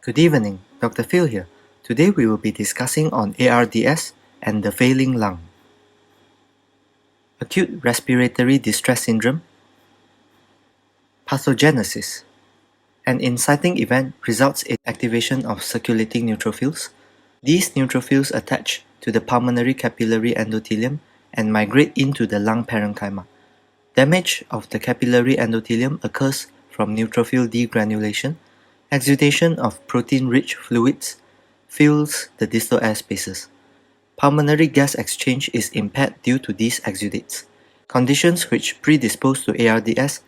Good evening, Dr. Phil here. Today we will be discussing on ARDS and the failing lung. Acute Respiratory Distress Syndrome. Pathogenesis. An inciting event results in activation of circulating neutrophils. These neutrophils attach to the pulmonary capillary endothelium and migrate into the lung parenchyma. Damage of the capillary endothelium occurs from neutrophil degranulation. Exudation of protein-rich fluids fills the distal air spaces. Pulmonary gas exchange is impaired due to these exudates. Conditions which predispose to ARDS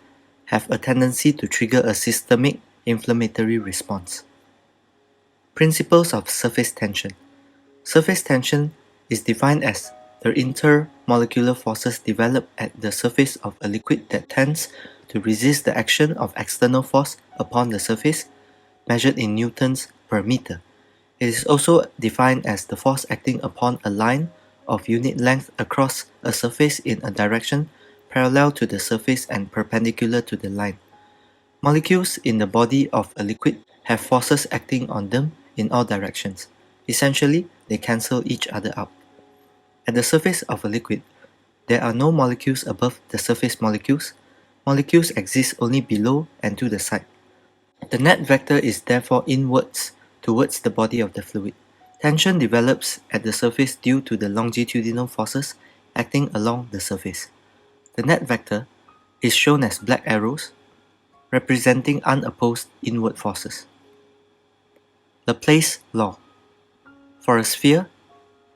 have a tendency to trigger a systemic inflammatory response. Principles of surface tension. Surface tension is defined as the intermolecular forces developed at the surface of a liquid that tends to resist the action of external force upon the surface, measured in newtons per meter. It is also defined as the force acting upon a line of unit length across a surface in a direction parallel to the surface and perpendicular to the line. Molecules in the body of a liquid have forces acting on them in all directions. Essentially, they cancel each other out. At the surface of a liquid, there are no molecules above the surface molecules. Molecules exist only below and to the side. The net vector is therefore inwards towards the body of the fluid. Tension develops at the surface due to the longitudinal forces acting along the surface. The net vector is shown as black arrows, representing unopposed inward forces. Laplace law. For a sphere,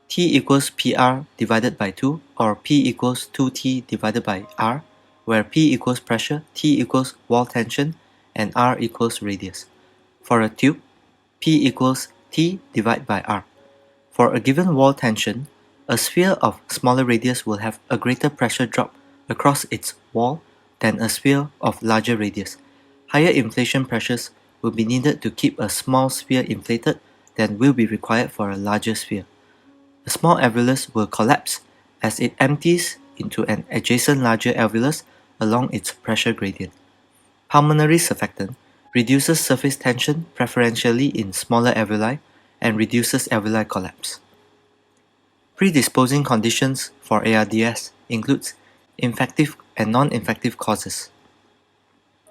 T equals PR divided by 2 or P equals 2T divided by R, where P equals pressure, T equals wall tension, and R equals radius. For a tube, P equals T divided by R. For a given wall tension, a sphere of smaller radius will have a greater pressure drop across its wall than a sphere of larger radius. Higher inflation pressures will be needed to keep a small sphere inflated than will be required for a larger sphere. A small alveolus will collapse as it empties into an adjacent larger alveolus along its pressure gradient. Pulmonary surfactant reduces surface tension preferentially in smaller alveoli and reduces alveoli collapse. Predisposing conditions for ARDS includes infective and non-infective causes.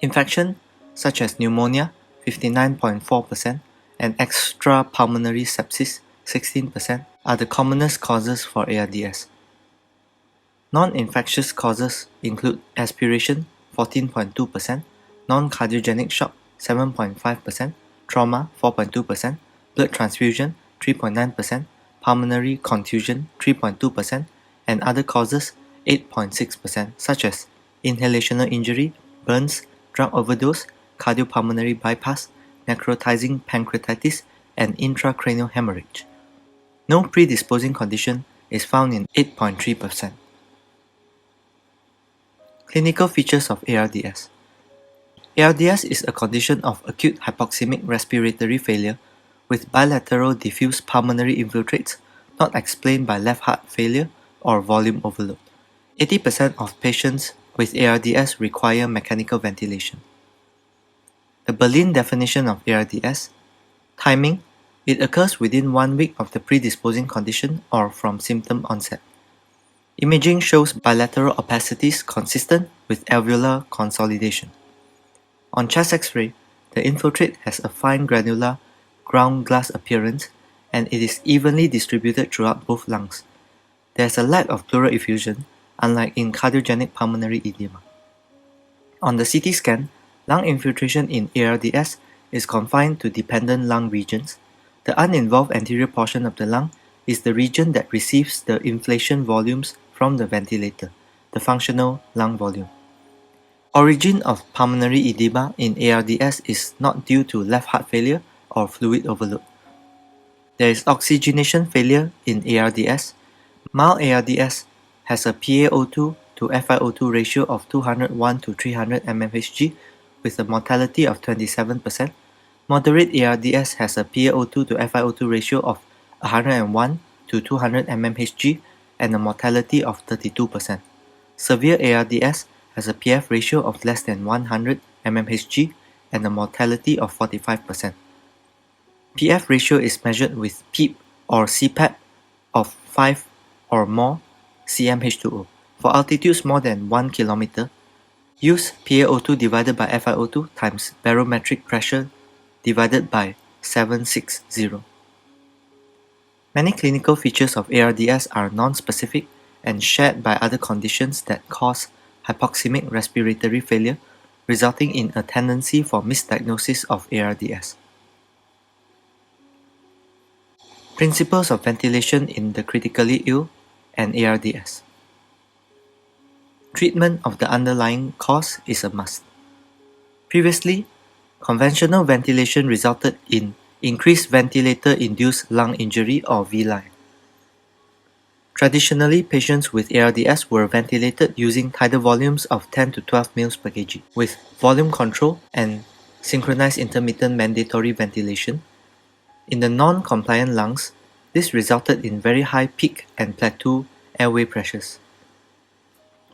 Infection, such as pneumonia, 59.4%, and extrapulmonary sepsis, 16%, are the commonest causes for ARDS. Non-infectious causes include aspiration, 14.2%, non-cardiogenic shock, 7.5%, trauma, 4.2%, blood transfusion, 3.9%, pulmonary contusion, 3.2%, and other causes, 8.6%, such as inhalational injury, burns, drug overdose, cardiopulmonary bypass, necrotizing pancreatitis, and intracranial hemorrhage. No predisposing condition is found in 8.3%. Clinical features of ARDS. ARDS is a condition of acute hypoxemic respiratory failure with bilateral diffuse pulmonary infiltrates not explained by left heart failure or volume overload. 80% of patients with ARDS require mechanical ventilation. The Berlin definition of ARDS. Timing. It occurs within 1 week of the predisposing condition or from symptom onset. Imaging shows bilateral opacities consistent with alveolar consolidation. On chest X-ray, the infiltrate has a fine granular ground glass appearance and it is evenly distributed throughout both lungs. There is a lack of pleural effusion, unlike in cardiogenic pulmonary edema. On the CT scan, lung infiltration in ARDS is confined to dependent lung regions. The uninvolved anterior portion of the lung is the region that receives the inflation volumes from the ventilator, the functional lung volume. Origin of pulmonary edema in ARDS is not due to left heart failure or fluid overload. There is oxygenation failure in ARDS. Mild ARDS has a PaO2 to FiO2 ratio of 201 to 300 mmHg with a mortality of 27%. Moderate ARDS has a PaO2 to FiO2 ratio of 101 to 200 mmHg and a mortality of 32%. Severe ARDS has a PF ratio of less than 100 mmHg and a mortality of 45%. PF ratio is measured with PEEP or CPAP of 5 or more cmH2O. For altitudes more than 1 km, use PaO2 divided by FiO2 times barometric pressure divided by 760. Many clinical features of ARDS are non-specific and shared by other conditions that cause hypoxemic respiratory failure, resulting in a tendency for misdiagnosis of ARDS. Principles of ventilation in the critically ill and ARDS. Treatment of the underlying cause is a must. Previously, conventional ventilation resulted in increased ventilator-induced lung injury or VLI. Traditionally, patients with ARDS were ventilated using tidal volumes of 10 to 12 mL per kg, with volume control and synchronized intermittent mandatory ventilation. In the non-compliant lungs, this resulted in very high peak and plateau airway pressures.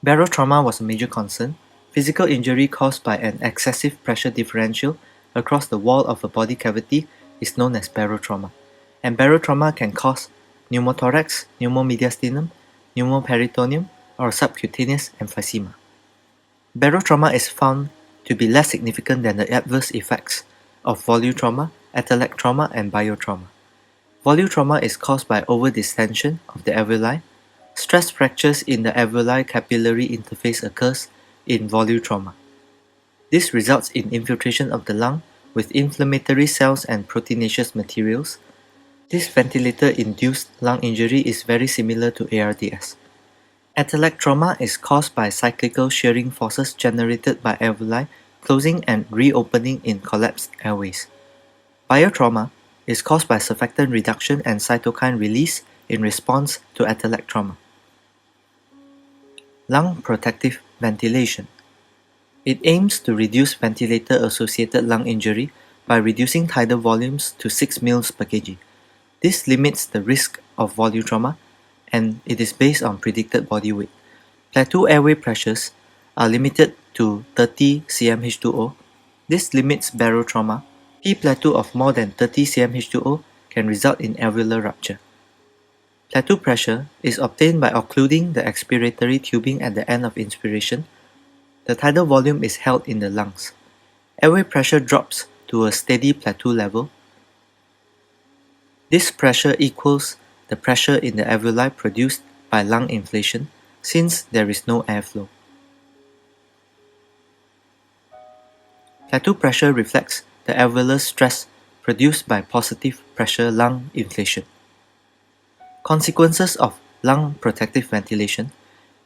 Barotrauma was a major concern. Physical injury caused by an excessive pressure differential across the wall of a body cavity is known as barotrauma, and barotrauma can cause pneumothorax, pneumomediastinum, pneumoperitoneum, or subcutaneous emphysema. Barotrauma is found to be less significant than the adverse effects of volutrauma, atelectrauma, and biotrauma. Volutrauma is caused by overdistension of the alveoli. Stress fractures in the alveoli capillary interface occurs in volutrauma. This results in infiltration of the lung with inflammatory cells and proteinaceous materials. This ventilator-induced lung injury is very similar to ARDS. Atelectrauma is caused by cyclical shearing forces generated by alveoli closing and reopening in collapsed airways. Biotrauma is caused by surfactant reduction and cytokine release in response to atelectrauma. Lung protective ventilation. It aims to reduce ventilator-associated lung injury by reducing tidal volumes to 6 mL per kg. This limits the risk of volutrauma, and it is based on predicted body weight. Plateau airway pressures are limited to 30 cmH2O. This limits barotrauma. P plateau of more than 30 cmH2O can result in alveolar rupture. Plateau pressure is obtained by occluding the expiratory tubing at the end of inspiration. The tidal volume is held in the lungs. Airway pressure drops to a steady plateau level. This pressure equals the pressure in the alveoli produced by lung inflation, since there is no airflow. Plateau pressure reflects the alveolar stress produced by positive pressure lung inflation. Consequences of lung protective ventilation.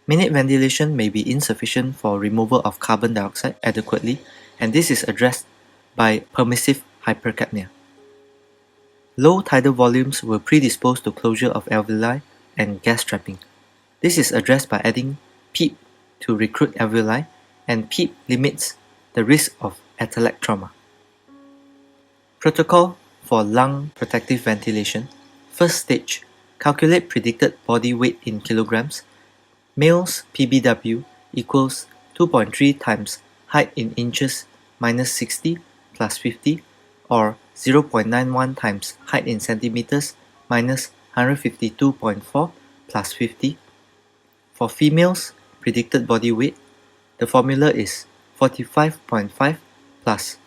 Minute ventilation may be insufficient for removal of carbon dioxide adequately, and this is addressed by permissive hypercapnia. Low tidal volumes will predispose to closure of alveoli and gas trapping. This is addressed by adding PEEP to recruit alveoli, and PEEP limits the risk of atelectrauma. Protocol for lung protective ventilation. First stage, calculate predicted body weight in kilograms. Males PBW equals 2.3 times height in inches minus 60 plus 50, or 0.91 times height in centimeters minus 152.4 plus 50. For females, predicted body weight, the formula is 45.5 plus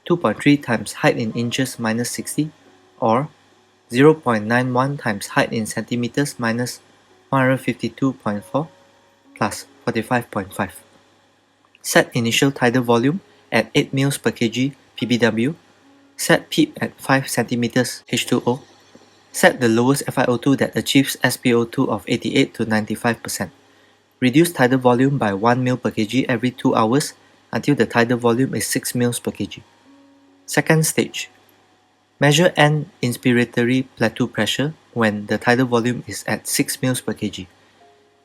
2.3 times height in inches minus 60, or 0.91 times height in centimeters minus 152.4 plus 45.5. Set initial tidal volume at 8 mL per kg PBW. Set PEEP at 5 cm H2O. Set the lowest FiO2 that achieves SpO2 of 88 to 95%. Reduce tidal volume by 1 mL per kg every 2 hours until the tidal volume is 6 mL per kg. Second stage. Measure end inspiratory plateau pressure when the tidal volume is at 6 mL per kg.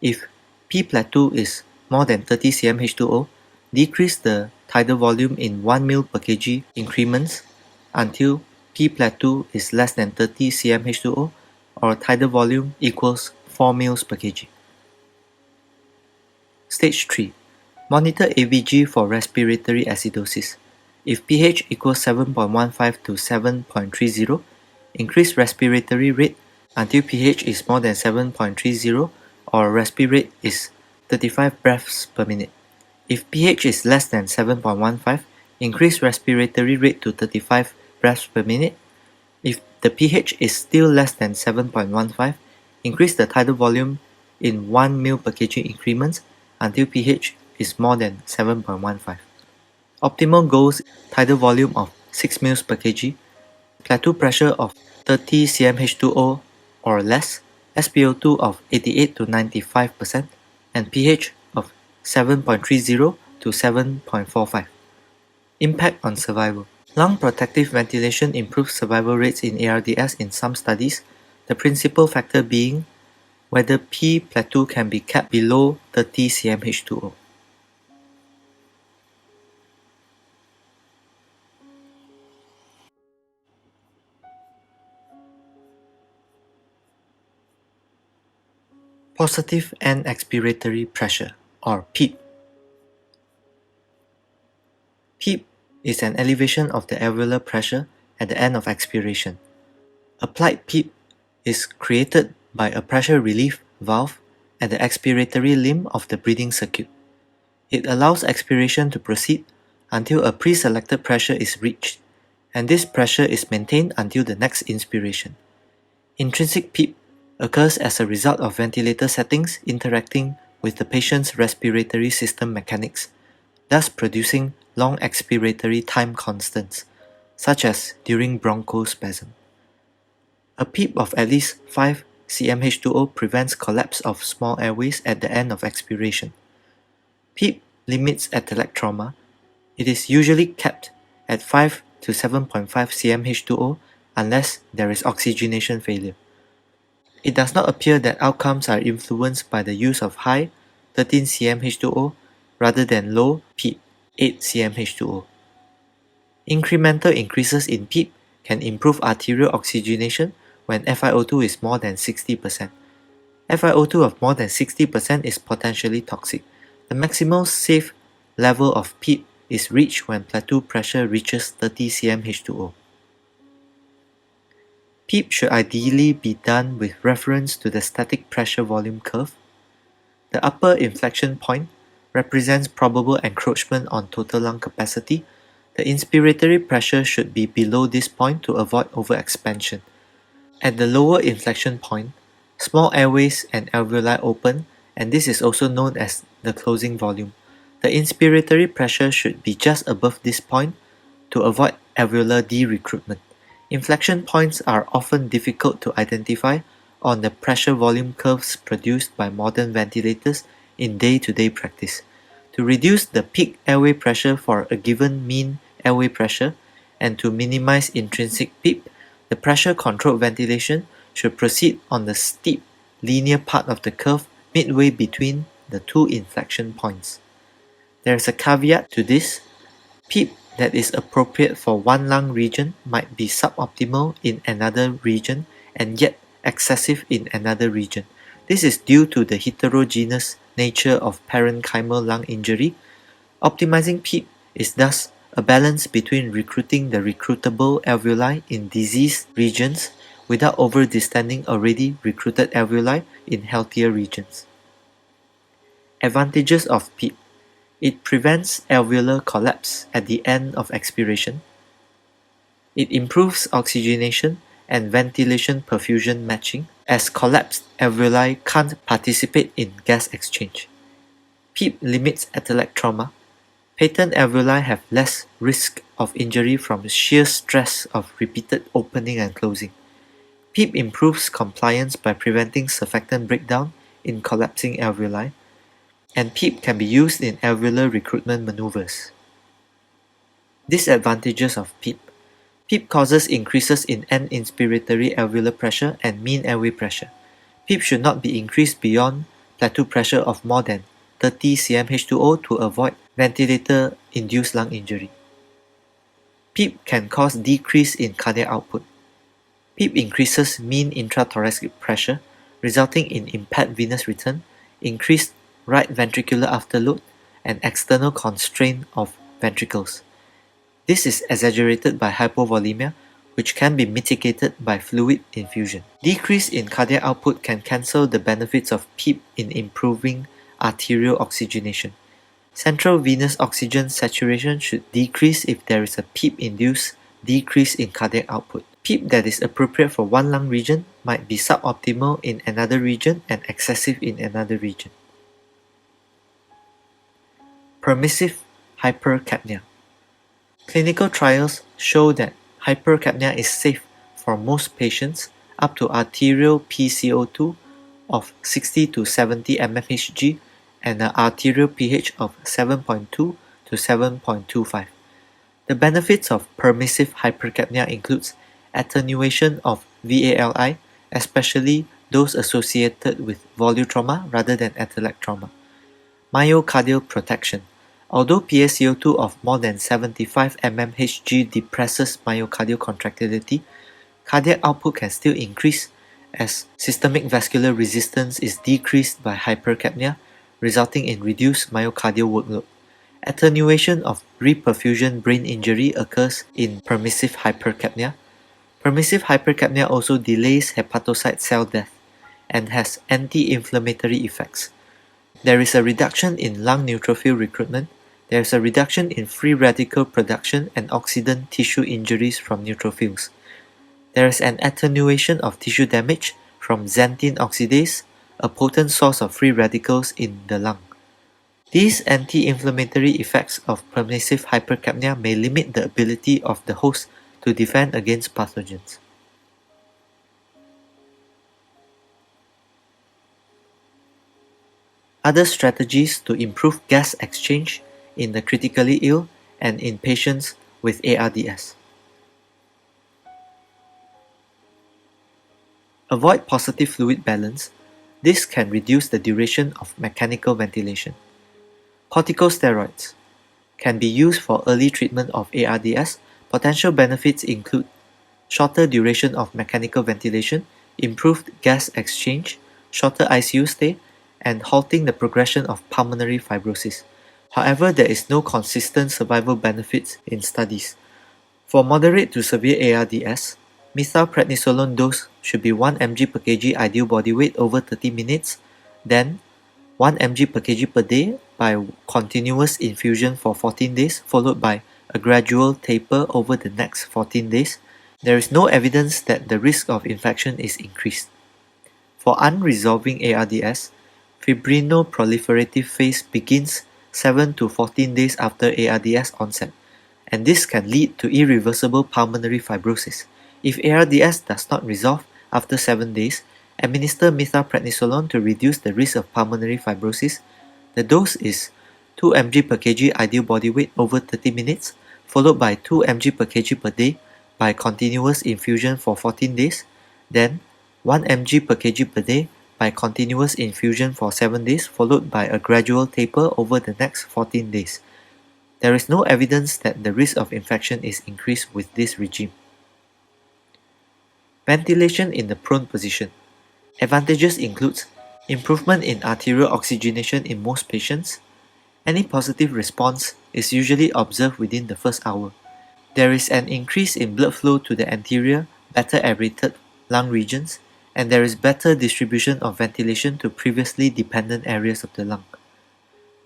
If P plateau is more than 30 cmH2O, decrease the tidal volume in 1 mL per kg increments until P plateau is less than 30 cmH2O or tidal volume equals 4 mL per kg. Stage 3. Monitor AVG for respiratory acidosis. If pH equals 7.15 to 7.30, increase respiratory rate until pH is more than 7.30 or respirate is 35 breaths per minute. If pH is less than 7.15, increase respiratory rate to 35 breaths per minute. If the pH is still less than 7.15, increase the tidal volume in 1 ml per kg increments until pH is more than 7.15. Optimal goals: tidal volume of 6 ml per kg, plateau pressure of 30 cmH2O or less, SpO2 of 88 to 95%, and pH of 7.30 to 7.45. Impact on survival. Lung protective ventilation improves survival rates in ARDS in some studies, the principal factor being whether P plateau can be kept below 30 cmH2O. Positive end expiratory pressure, or PEEP. PEEP is an elevation of the alveolar pressure at the end of expiration. Applied PEEP is created by a pressure relief valve at the expiratory limb of the breathing circuit. It allows expiration to proceed until a pre-selected pressure is reached, and this pressure is maintained until the next inspiration. Intrinsic PEEP occurs as a result of ventilator settings interacting with the patient's respiratory system mechanics, thus producing long expiratory time constants, such as during bronchospasm. A PEEP of at least 5 cmH2O prevents collapse of small airways at the end of expiration. PEEP limits atelectrauma. It is usually kept at 5 to 7.5 cmH2O unless there is oxygenation failure. It does not appear that outcomes are influenced by the use of high 13 cmH2O rather than low PEEP 8 cmH2O. Incremental increases in PEEP can improve arterial oxygenation when FiO2 is more than 60%. FiO2 of more than 60% is potentially toxic. The maximal safe level of PEEP is reached when plateau pressure reaches 30 cmH2O. PEEP should ideally be done with reference to the static pressure volume curve. The upper inflection point represents probable encroachment on total lung capacity. The inspiratory pressure should be below this point to avoid overexpansion. At the lower inflection point, small airways and alveoli open, and this is also known as the closing volume. The inspiratory pressure should be just above this point to avoid alveolar de-recruitment. Inflection points are often difficult to identify on the pressure volume curves produced by modern ventilators in day-to-day practice. To reduce the peak airway pressure for a given mean airway pressure and to minimize intrinsic PEEP, the pressure-controlled ventilation should proceed on the steep, linear part of the curve midway between the two inflection points. There is a caveat to this. PEEP that is appropriate for one lung region might be suboptimal in another region and yet excessive in another region. This is due to the heterogeneous nature of parenchymal lung injury. Optimizing PEEP is thus a balance between recruiting the recruitable alveoli in diseased regions without over-distending already recruited alveoli in healthier regions. Advantages of PEEP. It prevents alveolar collapse at the end of expiration. It improves oxygenation and ventilation perfusion matching, as collapsed alveoli can't participate in gas exchange. PEEP limits atelectrauma. Patent alveoli have less risk of injury from shear stress of repeated opening and closing. PEEP improves compliance by preventing surfactant breakdown in collapsing alveoli, and PEEP can be used in alveolar recruitment maneuvers. Disadvantages of PEEP. PEEP causes increases in end inspiratory alveolar pressure and mean airway pressure. PEEP should not be increased beyond plateau pressure of more than 30 cmH2O to avoid ventilator-induced lung injury. PEEP can cause decrease in cardiac output. PEEP increases mean intrathoracic pressure, resulting in impaired venous return, increased right ventricular afterload, and external constraint of ventricles. This is exaggerated by hypovolemia, which can be mitigated by fluid infusion. Decrease in cardiac output can cancel the benefits of PEEP in improving arterial oxygenation. Central venous oxygen saturation should decrease if there is a PEEP-induced decrease in cardiac output. PEEP that is appropriate for one lung region might be suboptimal in another region and excessive in another region. Permissive hypercapnia. Clinical trials show that hypercapnia is safe for most patients up to arterial PCO2 of 60 to 70 mmHg and an arterial pH of 7.2 to 7.25. The benefits of permissive hypercapnia includes attenuation of VALI, especially those associated with volume trauma rather than atellect trauma. Myocardial protection. Although PaCO2 of more than 75 mmHg depresses myocardial contractility, cardiac output can still increase as systemic vascular resistance is decreased by hypercapnia, resulting in reduced myocardial workload. Attenuation of reperfusion brain injury occurs in permissive hypercapnia. Permissive hypercapnia also delays hepatocyte cell death and has anti-inflammatory effects. There is a reduction in lung neutrophil recruitment. There is a reduction in free radical production and oxidant tissue injuries from neutrophils. There is an attenuation of tissue damage from xanthine oxidase, a potent source of free radicals in the lung. These anti-inflammatory effects of permissive hypercapnia may limit the ability of the host to defend against pathogens. Other strategies to improve gas exchange in the critically ill and in patients with ARDS. Avoid positive fluid balance. This can reduce the duration of mechanical ventilation. Corticosteroids can be used for early treatment of ARDS. Potential benefits include shorter duration of mechanical ventilation, improved gas exchange, shorter ICU stay, and halting the progression of pulmonary fibrosis. However, there is no consistent survival benefits in studies. For moderate to severe ARDS, methylprednisolone dose should be 1 mg per kg ideal body weight over 30 minutes, then 1 mg per kg per day by continuous infusion for 14 days, followed by a gradual taper over the next 14 days. There is no evidence that the risk of infection is increased. For unresolving ARDS, fibrinoproliferative phase begins 7 to 14 days after ARDS onset, and this can lead to irreversible pulmonary fibrosis. If ARDS does not resolve after 7 days, administer methylprednisolone to reduce the risk of pulmonary fibrosis. The dose is 2 mg per kg ideal body weight over 30 minutes, followed by 2 mg per kg per day by continuous infusion for 14 days, then 1 mg per kg per day by continuous infusion for 7 days, followed by a gradual taper over the next 14 days. There is no evidence that the risk of infection is increased with this regime. Ventilation in the prone position. Advantages include improvement in arterial oxygenation in most patients. Any positive response is usually observed within the first hour. There is an increase in blood flow to the anterior, better aerated lung regions, and there is better distribution of ventilation to previously dependent areas of the lung.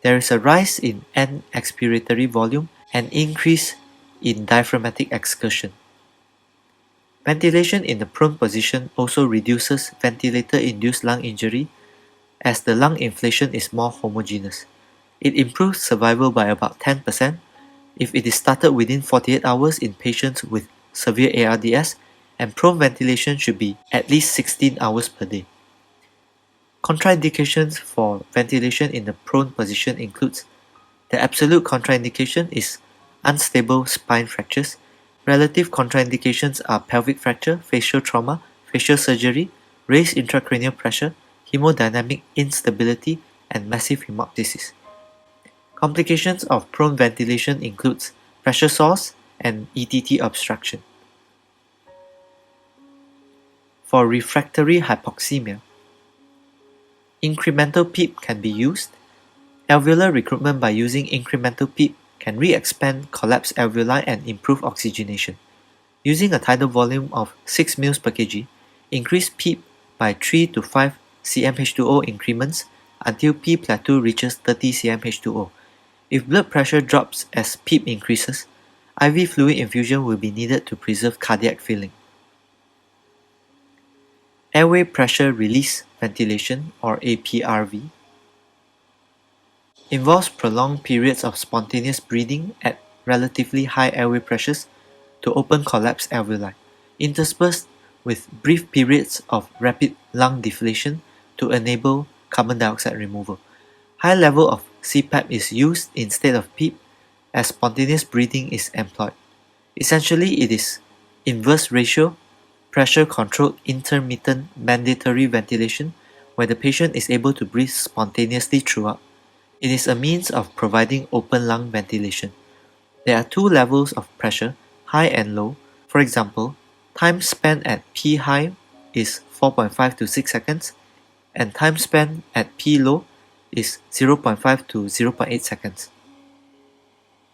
There is a rise in end expiratory volume and increase in diaphragmatic excursion. Ventilation in the prone position also reduces ventilator-induced lung injury as the lung inflation is more homogeneous. It improves survival by about 10% if it is started within 48 hours in patients with severe ARDS, and prone ventilation should be at least 16 hours per day. Contraindications for ventilation in the prone position includes the absolute contraindication is unstable spine fractures. Relative contraindications are pelvic fracture, facial trauma, facial surgery, raised intracranial pressure, hemodynamic instability, and massive hemoptysis. Complications of prone ventilation includes pressure sores and ETT obstruction. For refractory hypoxemia, incremental PEEP can be used. Alveolar recruitment by using incremental PEEP can re-expand collapsed alveoli and improve oxygenation. Using a tidal volume of 6 ml per kg, increase PEEP by 3 to 5 cm H2O increments until P plateau reaches 30 cm H2O. If blood pressure drops as PEEP increases, IV fluid infusion will be needed to preserve cardiac filling. Airway pressure release ventilation, or APRV, involves prolonged periods of spontaneous breathing at relatively high airway pressures to open collapsed alveoli, interspersed with brief periods of rapid lung deflation to enable carbon dioxide removal. High level of CPAP is used instead of PEEP as spontaneous breathing is employed. Essentially, it is inverse ratio, pressure-controlled intermittent mandatory ventilation where the patient is able to breathe spontaneously throughout. It is a means of providing open lung ventilation. There are two levels of pressure, high and low. For example, time spent at P high is 4.5 to 6 seconds and time spent at P low is 0.5 to 0.8 seconds.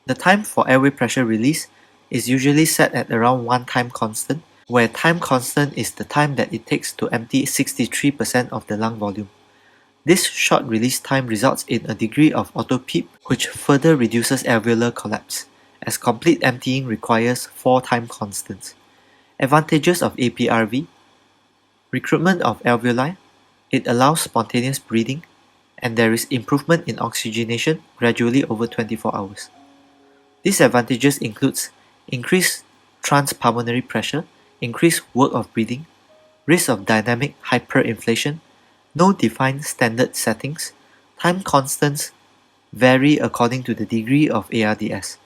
The time for airway pressure release is usually set at around 1 time constant, where time constant is the time that it takes to empty 63% of the lung volume. This short release time results in a degree of auto-PEEP which further reduces alveolar collapse, as complete emptying requires 4 time constants. Advantages of APRV: recruitment of alveoli, it allows spontaneous breathing, and there is improvement in oxygenation gradually over 24 hours. Disadvantages includes increased transpulmonary pressure, increased work of breathing, risk of dynamic hyperinflation, no defined standard settings, time constants vary according to the degree of ARDS.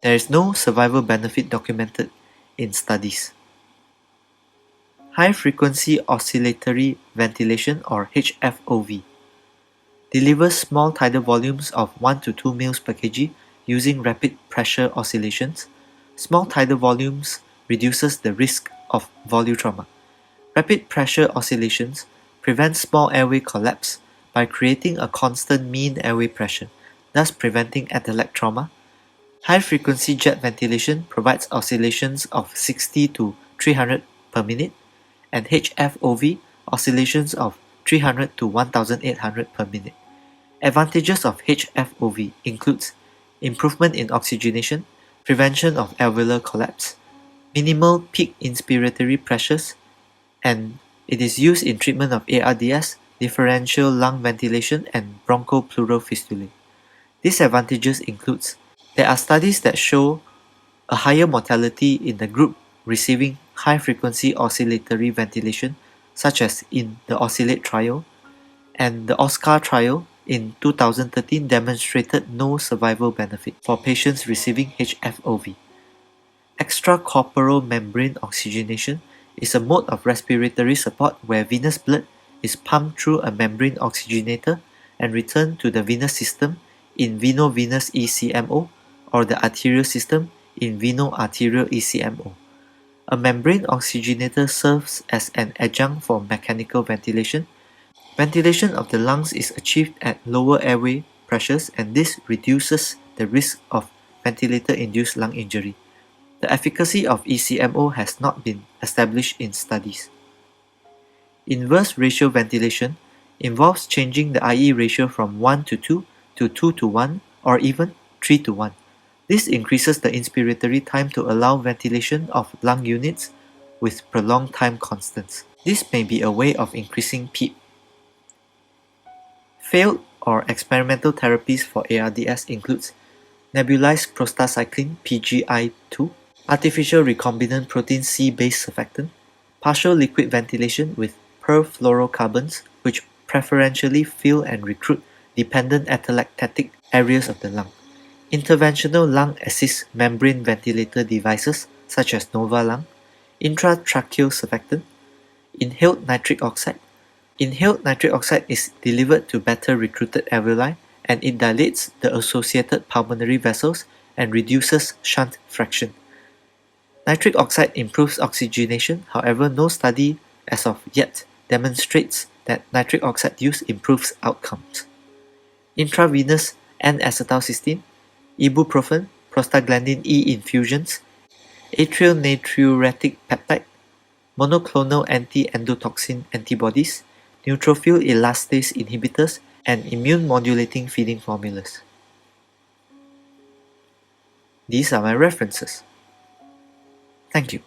There is no survival benefit documented in studies. High-frequency oscillatory ventilation, or HFOV, delivers small tidal volumes of 1 to 2 ml per kg using rapid pressure oscillations. Small tidal volumes reduces the risk of volutrauma. Rapid pressure oscillations prevent small airway collapse by creating a constant mean airway pressure, thus preventing atelectrauma. High-frequency jet ventilation provides oscillations of 60 to 300 per minute, and HFOV oscillations of 300 to 1800 per minute. Advantages of HFOV includes improvement in oxygenation, prevention of alveolar collapse, minimal peak inspiratory pressures, and it is used in treatment of ARDS, differential lung ventilation, and bronchopleural fistulae. Disadvantages includes there are studies that show a higher mortality in the group receiving high-frequency oscillatory ventilation, such as in the Oscillate trial, and the Oscar trial in 2013 demonstrated no survival benefit for patients receiving HFOV. Extracorporeal membrane oxygenation is a mode of respiratory support where venous blood is pumped through a membrane oxygenator and returned to the venous system in veno-venous ECMO or the arterial system in veno-arterial ECMO. A membrane oxygenator serves as an adjunct for mechanical ventilation. Ventilation of the lungs is achieved at lower airway pressures, and this reduces the risk of ventilator-induced lung injury. The efficacy of ECMO has not been established in studies. Inverse ratio ventilation involves changing the IE ratio from 1 to 2 to 2 to 1 or even 3 to 1. This increases the inspiratory time to allow ventilation of lung units with prolonged time constants. This may be a way of increasing PEEP. Failed or experimental therapies for ARDS includes nebulized prostacyclin PGI-2, artificial recombinant protein C-based surfactant, partial liquid ventilation with perfluorocarbons which preferentially fill and recruit dependent atelectatic areas of the lung, interventional lung assist membrane ventilator devices such as NovaLung, intratracheal surfactant, inhaled nitric oxide. Inhaled nitric oxide is delivered to better recruited alveoli, and it dilates the associated pulmonary vessels and reduces shunt fraction. Nitric oxide improves oxygenation, however no study as of yet demonstrates that nitric oxide use improves outcomes. Intravenous N-acetylcysteine, ibuprofen, prostaglandin E infusions, atrial natriuretic peptide, monoclonal anti-endotoxin antibodies, neutrophil elastase inhibitors, and immune-modulating feeding formulas. These are my references. Thank you.